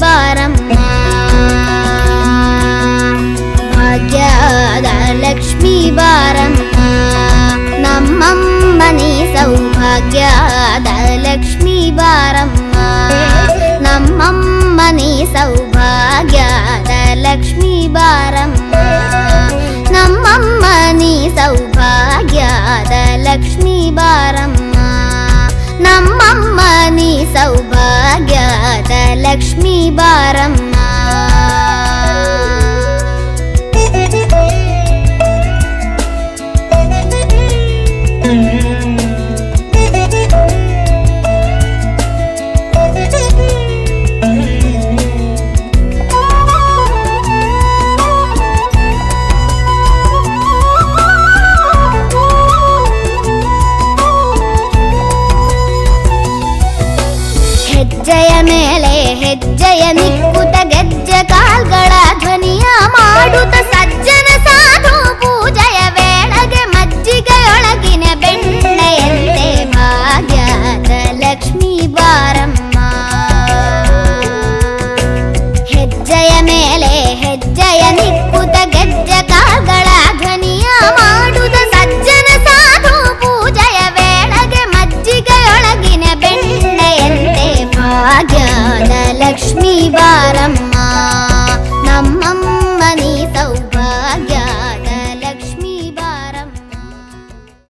ಬಾರಮ್ಮ, ಭಾಗ್ಯದ ಲಕ್ಷ್ಮೀ ಬಾರಮ್ಮ, ನಮ್ಮಮ್ಮ ನೀ ಸೌಭಾಗ್ಯದ ಲಕ್ಷ್ಮೀ ಬಾರಮ್ಮ, ನಮ್ಮಮ್ಮ ನೀ ಸೌಭಾಗ್ಯದ ಲಕ್ಷ್ಮೀ ಬಾರಮ್ಮ, ನಮ್ಮಮ್ಮ ನೀ ಸೌಭಾಗ್ಯದ ಲಕ್ಷ್ಮೀ ಬಾರಮ್ಮ, ನಮ್ಮಮ್ಮ ನೀ ಸೌಭಾಗ್ಯದ ಲಕ್ಷ್ಮೀ ಬಾರಮ್ಮ. ಹೆಜ್ಜೆಯ ಮೇಲೆ ಹೆಜ್ಜೆಯ